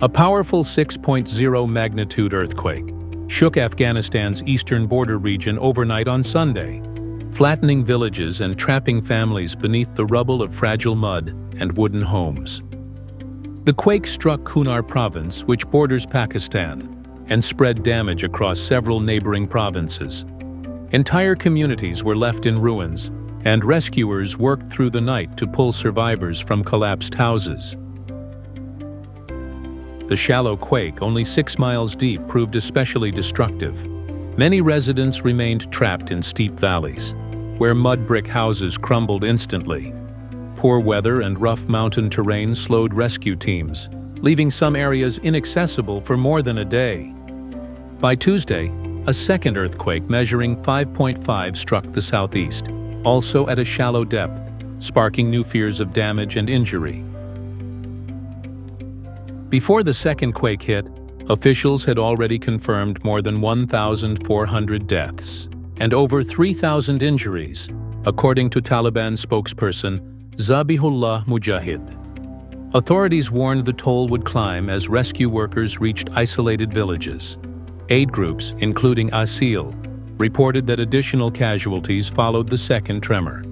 A powerful 6.0 magnitude earthquake shook Afghanistan's eastern border region overnight on Sunday, flattening villages and trapping families beneath the rubble of fragile mud and wooden homes. The quake struck Kunar province, which borders Pakistan, and spread damage across several neighboring provinces. Entire communities were left in ruins, and rescuers worked through the night to pull survivors from collapsed houses. The shallow quake, only 6 miles deep, proved especially destructive. Many residents remained trapped in steep valleys, where mud brick houses crumbled instantly. Poor weather and rough mountain terrain slowed rescue teams, leaving some areas inaccessible for more than a day. By Tuesday, a second earthquake measuring 5.5 struck the southeast, also at a shallow depth, sparking new fears of damage and injury. Before the second quake hit, officials had already confirmed more than 1,400 deaths and over 3,000 injuries, according to Taliban spokesperson Zabihullah Mujahid. Authorities warned the toll would climb as rescue workers reached isolated villages. Aid groups, including ASIL, reported that additional casualties followed the second tremor.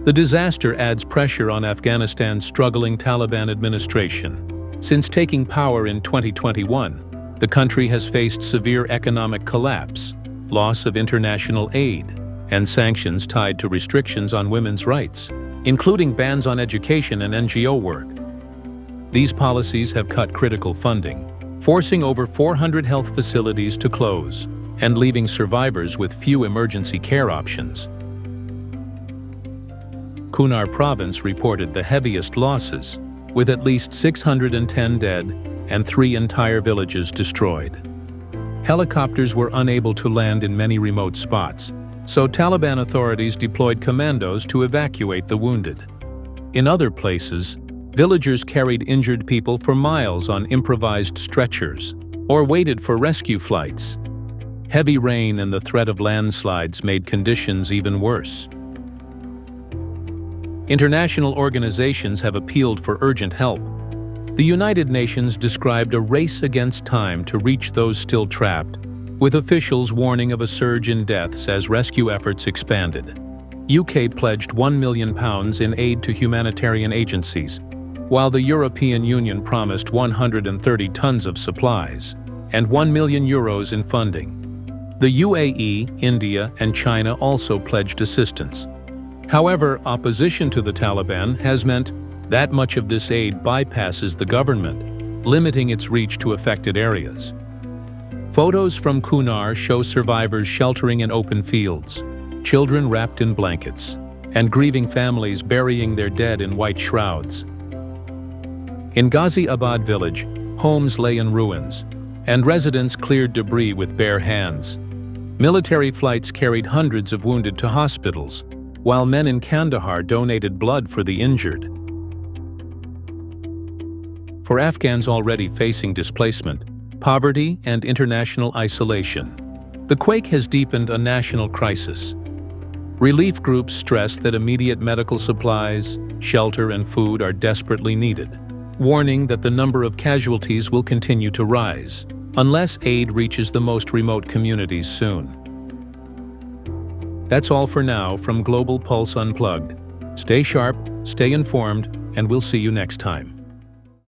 The disaster adds pressure on Afghanistan's struggling Taliban administration. Since taking power in 2021, the country has faced severe economic collapse, loss of international aid, and sanctions tied to restrictions on women's rights, including bans on education and NGO work. These policies have cut critical funding, forcing over 400 health facilities to close and leaving survivors with few emergency care options. Kunar province reported the heaviest losses, with at least 610 dead and 3 entire villages destroyed. Helicopters were unable to land in many remote spots, so Taliban authorities deployed commandos to evacuate the wounded. In other places, villagers carried injured people for miles on improvised stretchers or waited for rescue flights. Heavy rain and the threat of landslides made conditions even worse. International organizations have appealed for urgent help. The United Nations described a race against time to reach those still trapped, with officials warning of a surge in deaths as rescue efforts expanded. UK pledged £1 million in aid to humanitarian agencies, while the European Union promised 130 tons of supplies and €1 million in funding. The UAE, India, and China also pledged assistance. However, opposition to the Taliban has meant that much of this aid bypasses the government, limiting its reach to affected areas. Photos from Kunar show survivors sheltering in open fields, children wrapped in blankets, and grieving families burying their dead in white shrouds. In Ghazi Abad village, homes lay in ruins, and residents cleared debris with bare hands. Military flights carried hundreds of wounded to hospitals, while men in Kandahar donated blood for the injured. For Afghans already facing displacement, poverty, and international isolation, the quake has deepened a national crisis. Relief groups stress that immediate medical supplies, shelter, and food are desperately needed, warning that the number of casualties will continue to rise unless aid reaches the most remote communities soon. That's all for now from Global Pulse Unplugged. Stay sharp, stay informed, and we'll see you next time.